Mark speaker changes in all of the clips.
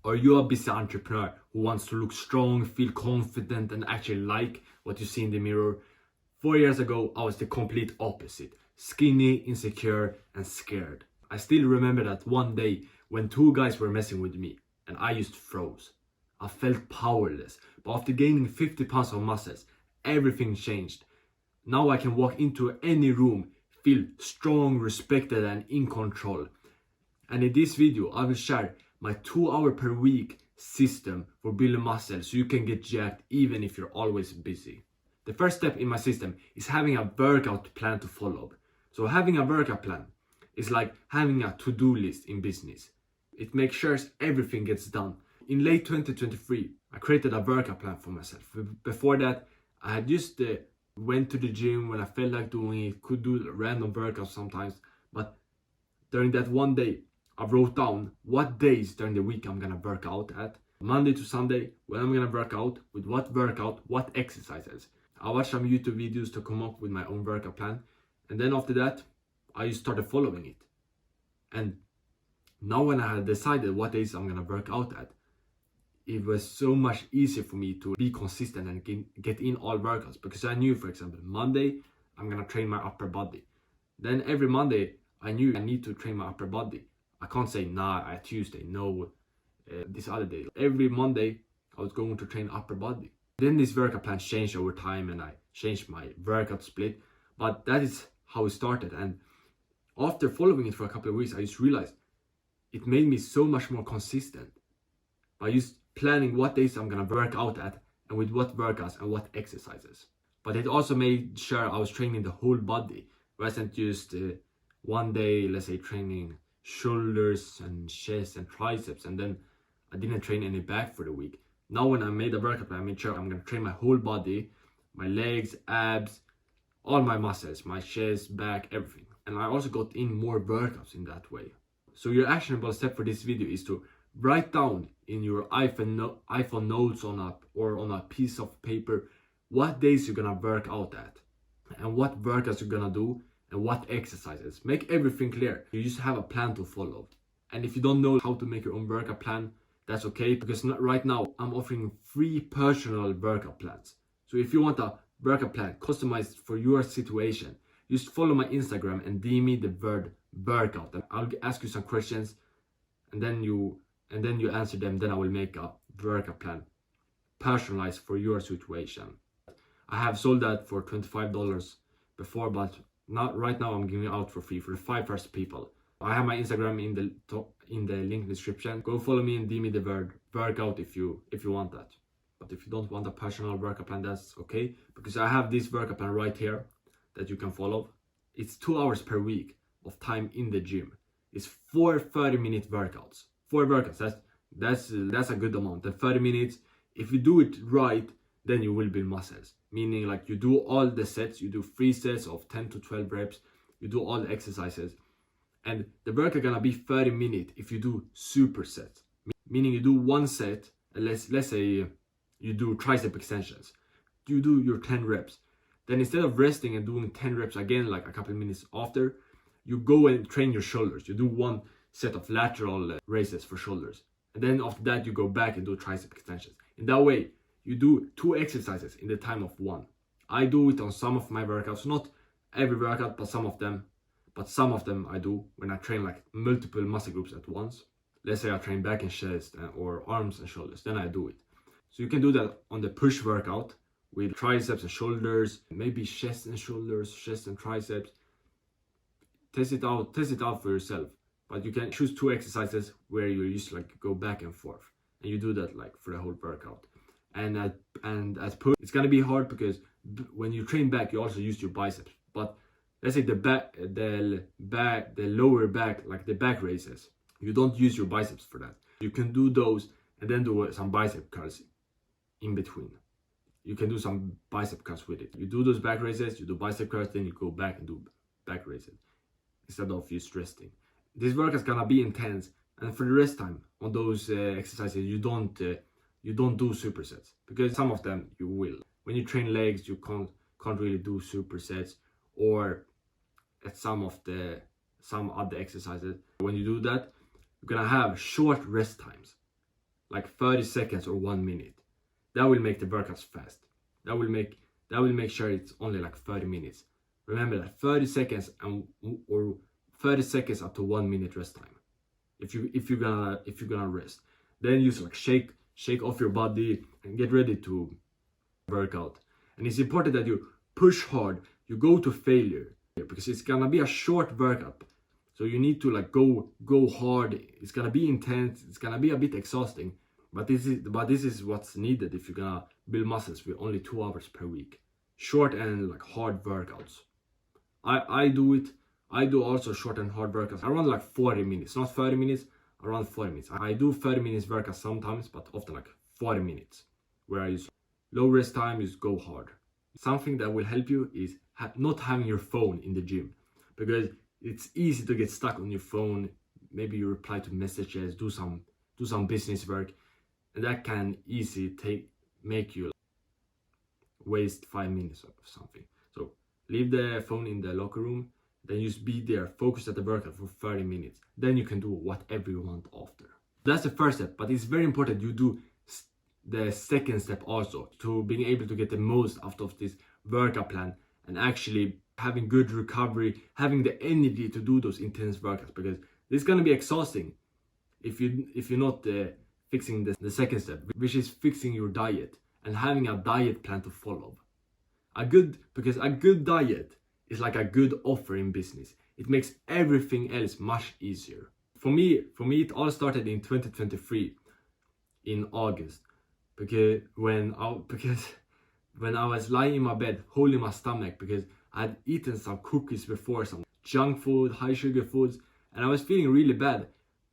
Speaker 1: Or you're a busy entrepreneur who wants to look strong, feel confident, and actually like what you see in the mirror. 4 years ago, I was the complete opposite. Skinny, insecure, and scared. I still remember that one day when two guys were messing with me and I just froze. I felt powerless, but after gaining 50 pounds of muscles, everything changed. Now I can walk into any room, feel strong, respected, and in control. And in this video, I will share my 2 hour per week system for building muscle so you can get jacked even if you're always busy. The first step in my system is having a workout plan to follow. So having a workout plan is like having a to-do list in business. It makes sure everything gets done. In late 2023, I created a workout plan for myself. Before that, I had just went to the gym when I felt like doing it, could do random workouts sometimes. But during that one day, I wrote down what days during the week I'm gonna work out at. Monday to Sunday, when I'm gonna work out, with what workout, what exercises. I watched some YouTube videos to come up with my own workout plan. And then after that, I just started following it. And now when I had decided what days I'm gonna work out at, it was so much easier for me to be consistent and get in all workouts. Because I knew, for example, Monday, I'm gonna train my upper body. Then every Monday, I knew I need to train my upper body. I can't say, nah, at Tuesday, no, this other day. Every Monday, I was going to train upper body. Then this workout plan changed over time and I changed my workout split. But that is how it started. And after following it for a couple of weeks, I just realized it made me so much more consistent by just planning what days I'm gonna work out at and with what workouts and what exercises. But it also made sure I was training the whole body. It wasn't just one day, let's say, training shoulders and chest and triceps, and then I didn't train any back for the week. Now when I made a workout plan, I made sure I'm gonna train my whole body, my legs, abs, all my muscles, my chest, back, everything. And I also got in more workouts in that way. So your actionable step for this video is to write down in your iPhone notes on a piece of paper what days you're gonna work out at and what workouts you're gonna do and what exercises. Make everything clear. You just have a plan to follow. And if you don't know how to make your own workout plan, that's okay, because right now I'm offering free personal workout plans. So if you want a workout plan customized for your situation, just follow my Instagram and DM me the word workout. And I'll ask you some questions and then you answer them. Then I will make a workout plan personalized for your situation. I have sold that for $25 before, but right now I'm giving it out for free for the 5 first people. I have my Instagram in the link description. Go follow me and DM me the word workout if you want that. But if you don't want a personal workout plan, that's okay, because I have this workout plan right here that you can follow. It's 2 hours per week of time in the gym. It's 4 30-minute workouts. 4 workouts. That's a good amount. And 30 minutes. If you do it right, then you will build muscles. Meaning, like, you do all the sets. You do 3 sets of 10 to 12 reps. You do all the exercises. And the workout gonna be 30 minutes if you do supersets. Meaning you do one set, let's say you do tricep extensions. You do your 10 reps. Then instead of resting and doing 10 reps again, like a couple of minutes after, you go and train your shoulders. You do one set of lateral raises for shoulders. And then after that, you go back and do tricep extensions. In that way, you do 2 exercises in the time of 1. I do it on some of my workouts, not every workout, but some of them. But some of them I do when I train like multiple muscle groups at once. Let's say I train back and chest or arms and shoulders, then I do it. So you can do that on the push workout with triceps and shoulders, maybe chest and shoulders, chest and triceps. Test it out for yourself. But you can choose 2 exercises where you just like go back and forth, and you do that like for the whole workout. And at push, it's gonna be hard because when you train back, you also use your biceps. But let's say the lower back, like the back raises, you don't use your biceps for that. You can do those and then do some bicep curls in between. You can do some bicep curls with it. You do those back raises, you do bicep curls, then you go back and do back raises instead of you resting. This workout is gonna be intense, and for the rest time on those exercises, you don't do supersets, because some of them you will. When you train legs, you can't really do supersets, or at some other exercises. When you do that, you're gonna have short rest times. like 30 seconds or 1 minute. That will make the workouts fast. That will make sure it's only like 30 minutes. Remember that 30 seconds or 30 seconds up to 1 minute rest time. If you're gonna rest, then you like shake off your body and get ready to work out. And it's important that you push hard, you go to failure, because it's gonna be a short workout. So you need to like go hard. It's gonna be intense. It's gonna be a bit exhausting, but this is what's needed if you're gonna build muscles with only 2 hours per week. Short and like hard workouts. I do it. I do also short and hard workouts around like 40 minutes, not 30 minutes, around 40 minutes. I do 30 minutes workouts sometimes, but often like 40 minutes, where I use low rest time, just go hard. Something that will help you is not having your phone in the gym, because it's easy to get stuck on your phone. Maybe you reply to messages, do some business work, and that can easily make you waste 5 minutes of something. So leave the phone in the locker room, then just be there, focus at the workout for 30 minutes. Then you can do whatever you want after. That's the first step, but it's very important you do the second step also, to being able to get the most out of this workout plan and actually having good recovery, having the energy to do those intense workouts, because this is gonna be exhausting if you're not fixing the second step, which is fixing your diet and having a diet plan to follow. Because a good diet is like a good offer in business. It makes everything else much easier. For me, it all started in 2023 in August, because when I was lying in my bed holding my stomach because I had eaten some cookies before, some junk food, high sugar foods, and I was feeling really bad.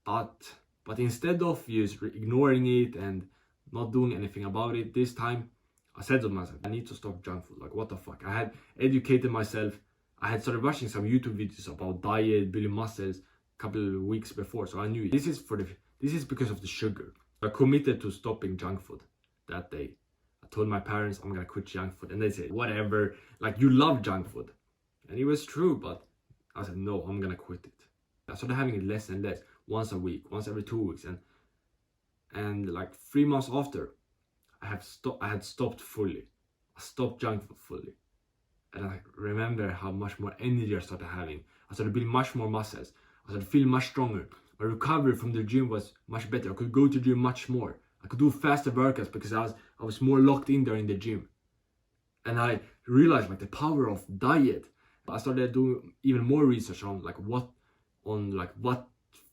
Speaker 1: But instead of just ignoring it and not doing anything about it, this time I said to myself, I need to stop junk food. Like, what the fuck? I had educated myself. I had started watching some YouTube videos about diet, building muscles a couple of weeks before, so I knew this is because of the sugar. I committed to stopping junk food that day. I told my parents I'm gonna quit junk food, and they said, whatever, like, you love junk food. And it was true, but I said, no, I'm gonna quit it. I started having it less and less, once a week, once every 2 weeks, and like 3 months after, I had stopped fully. I stopped junk food fully. And I remember how much more energy I started having. I started building much more muscles. I started feeling much stronger. My recovery from the gym was much better. I could go to the gym much more. I could do faster workouts because I was more locked in there in the gym. And I realized like the power of diet. I started doing even more research on what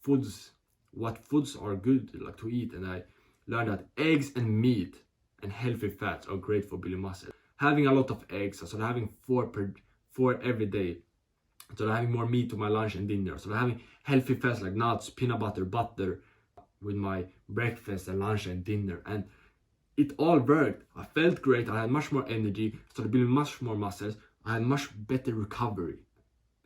Speaker 1: foods are good like to eat, and I learned that eggs and meat and healthy fats are great for building muscle. Having a lot of eggs, I started having 4 every day. I started having more meat to my lunch and dinner. I started having healthy fats like nuts, peanut butter with my breakfast and lunch and dinner, and it all worked. I felt great. I had much more energy. I started building much more muscles. I had much better recovery,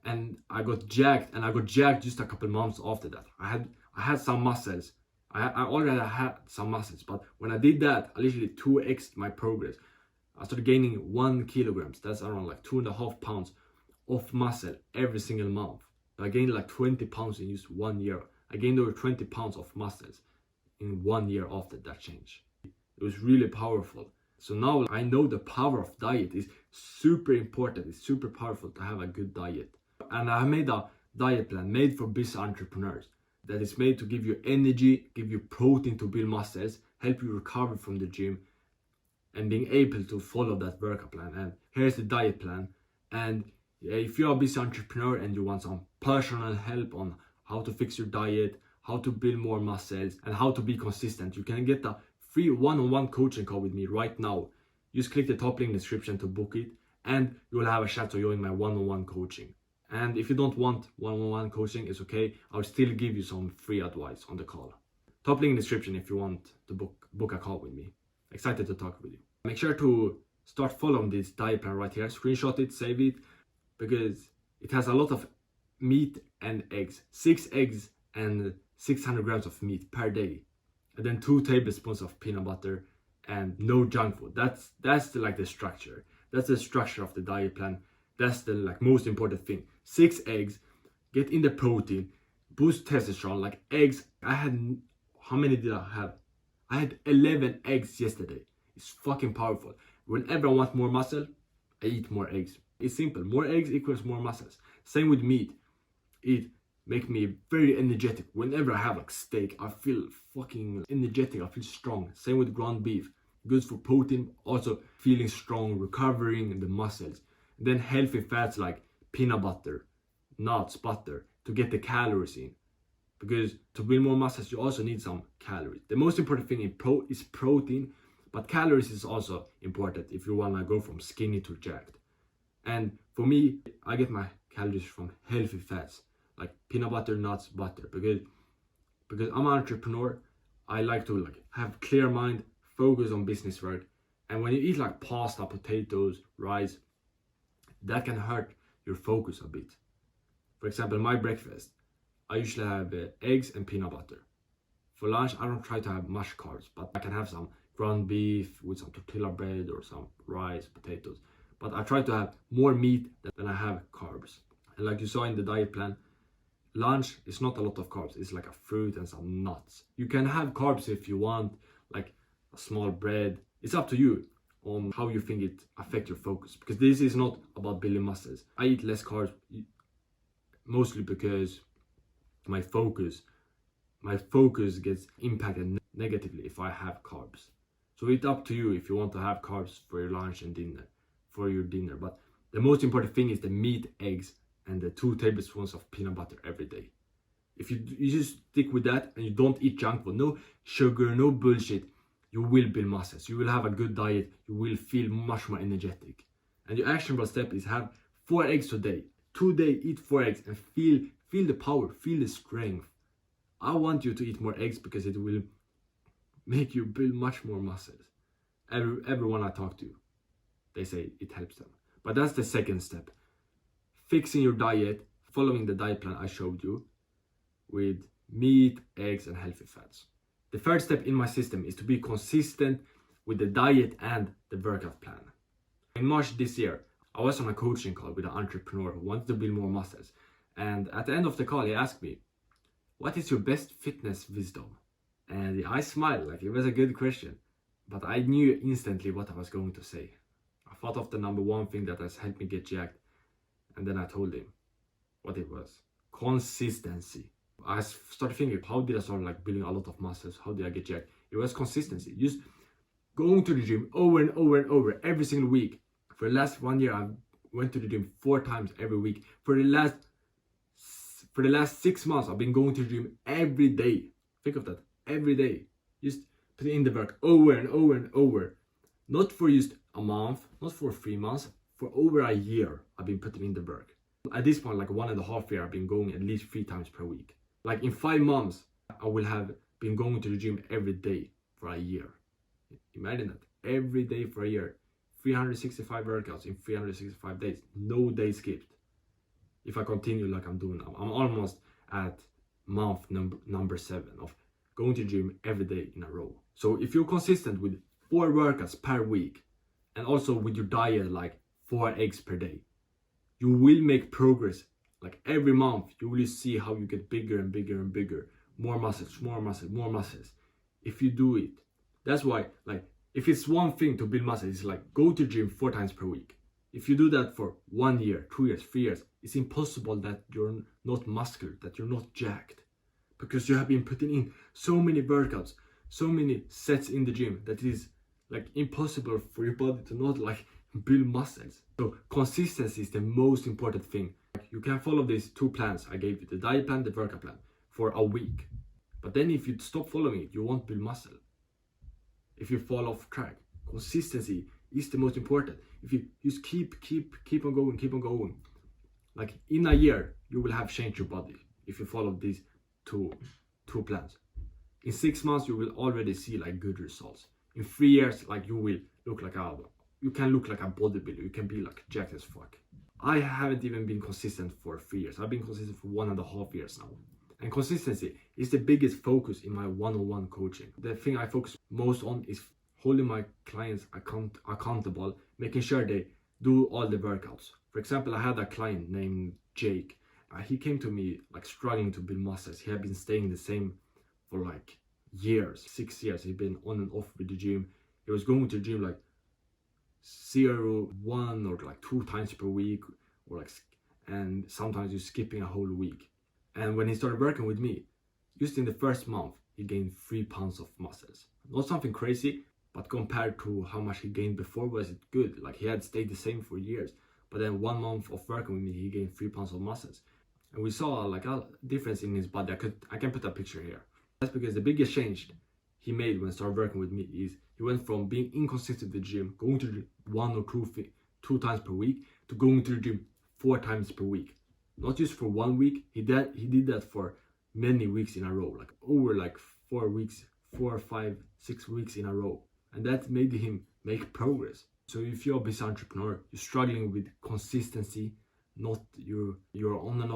Speaker 1: and I got jacked. And I got jacked just a couple months after that. I had some muscles. I already had some muscles, but when I did that, I literally 2x'd my progress. I started gaining 1 kilogram. That's around like 2.5 pounds of muscle every single month. I gained like 20 pounds in just 1 year. I gained over 20 pounds of muscles in 1 year after that change. It was really powerful. So now I know the power of diet is super important. It's super powerful to have a good diet. And I made a diet plan made for business entrepreneurs that is made to give you energy, give you protein to build muscles, help you recover from the gym, and being able to follow that workout plan. And here's the diet plan. And if you're a business entrepreneur and you want some personal help on how to fix your diet, how to build more muscles, and how to be consistent, you can get a free one-on-one coaching call with me right now. Just click the top link in the description to book it, and you will have a chance to join my one-on-one coaching. And if you don't want one-on-one coaching, it's okay. I'll still give you some free advice on the call. Top link in the description if you want to book a call with me. Excited to talk with you. Make sure to start following this diet plan right here. Screenshot it, save it, because it has a lot of meat and eggs. 6 eggs and 600 grams of meat per day. And then 2 tablespoons of peanut butter and no junk food. That's the structure. That's the structure of the diet plan. That's the most important thing. 6 eggs, get in the protein, boost testosterone. Like eggs, how many did I have? I had 11 eggs yesterday. It's fucking powerful. Whenever I want more muscle, I eat more eggs. It's simple. More eggs equals more muscles. Same with meat. It make me very energetic. Whenever I have like steak, I feel fucking energetic. I feel strong. Same with ground beef. Good for protein. Also feeling strong, recovering the muscles. Then healthy fats like peanut butter, nuts, butter to get the calories in. Because to build more muscles, you also need some calories. The most important thing is protein, but calories is also important if you want to go from skinny to jacked. And for me, I get my calories from healthy fats like peanut butter, nuts, butter. Because I'm an entrepreneur, I like to like have clear mind, focus on business work. And when you eat like pasta, potatoes, rice, that can hurt your focus a bit. For example, my breakfast, I usually have eggs and peanut butter. For lunch, I don't try to have much carbs, but I can have some ground beef with some tortilla bread or some rice, potatoes. But I try to have more meat than I have carbs. And like you saw in the diet plan, lunch is not a lot of carbs. It's like a fruit and some nuts. You can have carbs if you want, like a small bread. It's up to you on how you think it affects your focus. Because this is not about building muscles. I eat less carbs mostly because my focus gets impacted negatively if I have carbs. So it's up to you if you want to have carbs for your lunch and dinner, for your dinner. But the most important thing is the meat, eggs, and the 2 tablespoons of peanut butter every day. If you just stick with that and you don't eat junk food, no sugar, no bullshit, you will build muscles. You will have a good diet. You will feel much more energetic. And your actionable step is have 4 eggs a day. 2 days, eat 4 eggs and feel the power, feel the strength. I want you to eat more eggs because it will make you build much more muscles. Everyone I talk to, they say it helps them. But that's the second step. Fixing your diet, following the diet plan I showed you with meat, eggs, and healthy fats. The third step in my system is to be consistent with the diet and the workout plan. In March this year, I was on a coaching call with an entrepreneur who wanted to build more muscles. And at the end of the call, he asked me, "What is your best fitness wisdom?" And I smiled, like it was a good question. But I knew instantly what I was going to say. I thought of the number one thing that has helped me get jacked. And then I told him what it was. Consistency. I started thinking, how did I start like building a lot of muscles? How did I get jacked? It was consistency. Just going to the gym over and over and over every single week. For the last 1 year, I went to the gym 4 times every week. For the last 6 months, I've been going to the gym every day. Think of that. Every day. Just put in the work over and over and over. Not for just a month, not for 3 months. For over a year, I've been putting in the work. At this point, like 1.5 years, I've been going at least 3 times per week. Like in 5 months, I will have been going to the gym every day for a year. Imagine that. Every day for a year. 365 workouts in 365 days. No day skipped. If I continue like I'm doing now, I'm almost at month number 7 of going to the gym every day in a row. So if you're consistent with 4 workouts per week, and also with your diet like 4 eggs per day, you will make progress. Like every month, you will see how you get bigger and bigger and bigger. More muscles, more muscles, more muscles. If you do it. That's why, like, if it's one thing to build muscle, it's like go to the gym 4 times per week. If you do that for 1 year, 2 years, 3 years, it's impossible that you're not muscular, that you're not jacked. Because you have been putting in so many workouts, so many sets in the gym that it is like impossible for your body to not like build muscles. So consistency is the most important thing. You can follow these 2 plans I gave you, the diet plan, the workout plan, for a week. But then if you stop following it, you won't build muscle. If you fall off track, consistency is the most important. If you just keep on going, like in a year, you will have changed your body if you follow these two plans. In 6 months, you will already see like good results. In 3 years, like you can look like a bodybuilder. You can be like jacked as fuck. I haven't even been consistent for 3 years. I've been consistent for 1.5 years now. And consistency is the biggest focus in my one-on-one coaching. The thing I focus most on is holding my clients accountable, making sure they do all the workouts. For example, I had a client named Jake. He came to me like struggling to build muscles. He had been staying the same for like years, 6 years. He'd been on and off with the gym. He was going to the gym like 1 or like 2 times per week, or like, and sometimes you're skipping a whole week. And when he started working with me, just in the first month, he gained 3 pounds of muscles. Not something crazy, but compared to how much he gained before, was it good? Like, he had stayed the same for years, but then 1 month of working with me, he gained 3 pounds of muscles. And we saw like a difference in his body. I can put a picture here. That's because the biggest change he made when he started working with me is he went from being inconsistent at the gym, going to the gym 1 or 2 times per week, to going to the gym 4 times per week. Not just for 1 week. He did that for many weeks in a row, like over like 4 weeks, 4, 5, 6 weeks in a row. And that made him make progress. So if you're a business entrepreneur, you're struggling with consistency, not you're on and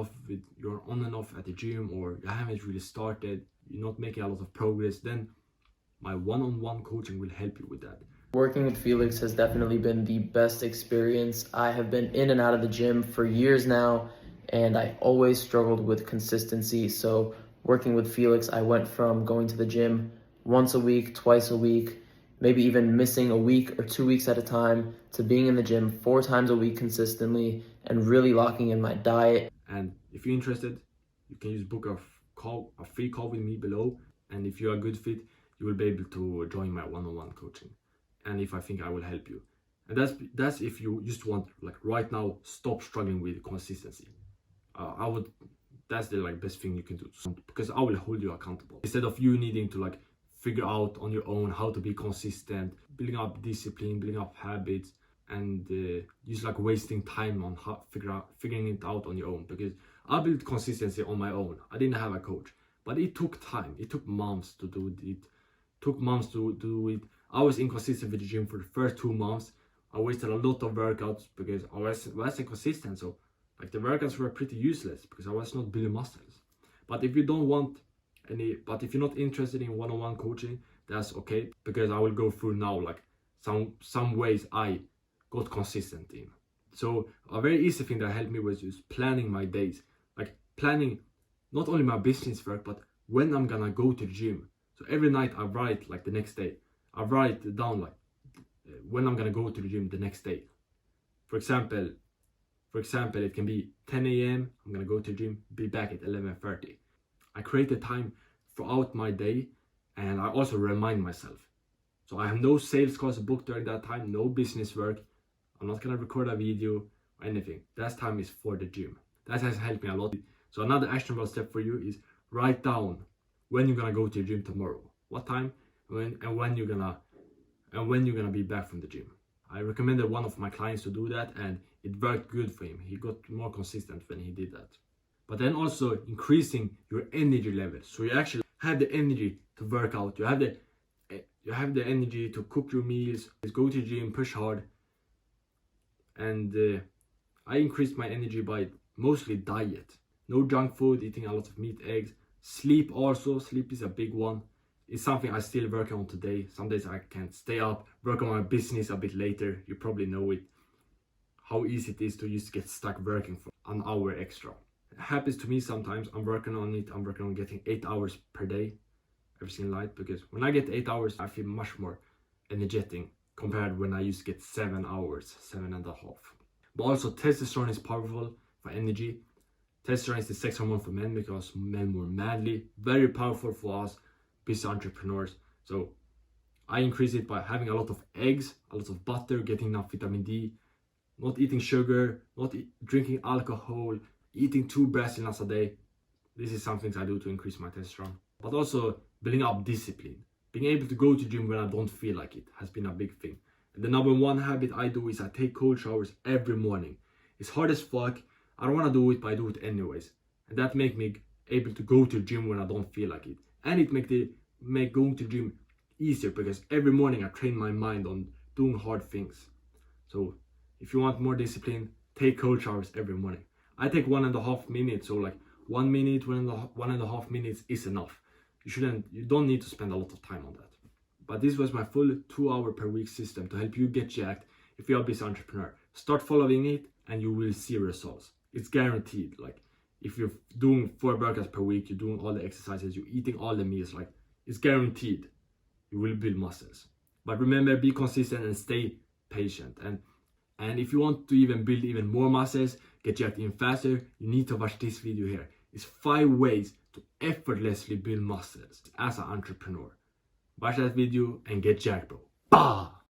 Speaker 1: off at the gym, or you haven't really started, you're not making a lot of progress, then my one-on-one coaching will help you with that.
Speaker 2: Working with Felix has definitely been the best experience. I have been in and out of the gym for years now, and I always struggled with consistency. So working with Felix, I went from going to the gym once a week, twice a week, maybe even missing a week or 2 weeks at a time, to being in the gym 4 times a week consistently and really locking in my diet.
Speaker 1: And if you're interested, you can just book a free call with me below. And if you're a good fit, you will be able to join my one-on-one coaching. And if I think I will help you. And that's if you just want, like, right now, stop struggling with consistency. That's the like best thing you can do, because I will hold you accountable. Instead of you needing to like figure out on your own how to be consistent, building up discipline, building up habits, and just like wasting time on figuring it out on your own. Because I built consistency on my own. I didn't have a coach, but it took time. It took months to do it. I was inconsistent with the gym for the first 2 months. I wasted a lot of workouts because I was inconsistent. So like the workouts were pretty useless because I was not building muscles. But if you're not interested in one-on-one coaching, that's okay, because I will go through now like some ways I got consistent in. So a very easy thing that helped me was just planning my days, like planning not only my business work, but when I'm gonna go to the gym. So every night I write like the next day. I write down like when I'm gonna go to the gym the next day. For example, it can be 10 a.m. I'm gonna go to the gym, be back at 11:30. I create a time throughout my day, and I also remind myself. So I have no sales calls booked during that time, no business work. I'm not gonna record a video or anything. That time is for the gym. That has helped me a lot. So another actionable step for you is write down when you're gonna go to the gym tomorrow, what time, when you're gonna be back from the gym. I recommended one of my clients to do that, and it worked good for him. He got more consistent when he did that. But then also increasing your energy level, so you actually have the energy to work out. You have the energy to cook your meals, go to the gym, push hard. And I increased my energy by mostly diet. No junk food, eating a lot of meat, eggs. Sleep also. Sleep is a big one. It's something I still work on today. Some days I can stay up, work on my business a bit later. You probably know it. How easy it is to just get stuck working for an hour extra. It happens to me sometimes. I'm working on it. I'm working on getting 8 hours per day, every single night. Because when I get 8 hours, I feel much more energetic compared when I used to get 7 hours, 7.5. But also testosterone is powerful for energy. Testosterone is the sex hormone for men because men more manly. Very powerful for us business entrepreneurs. So I increase it by having a lot of eggs, a lot of butter, getting enough vitamin D, not eating sugar, not drinking alcohol, eating 2 breast nuts a day. This is some things I do to increase my testosterone. But also building up discipline. Being able to go to the gym when I don't feel like it has been a big thing. And the number one habit I do is I take cold showers every morning. It's hard as fuck. I don't want to do it, but I do it anyways. And that makes me able to go to the gym when I don't feel like it. And it make going to the gym easier because every morning I train my mind on doing hard things. So if you want more discipline, take cold showers every morning. I take 1.5 minutes, so like 1 minute, 1.5 minutes is enough. You don't need to spend a lot of time on that. But this was my full 2 hour per week system to help you get jacked if you're a business entrepreneur. Start following it and you will see results. It's guaranteed. Like if you're doing 4 workouts per week, you're doing all the exercises, you're eating all the meals, like it's guaranteed you will build muscles. But remember, be consistent and stay patient. And if you want to even build even more muscles, get jacked even faster, you need to watch this video here. It's 5 ways to effortlessly build muscles as an entrepreneur. Watch that video and get jacked, bro. Bah!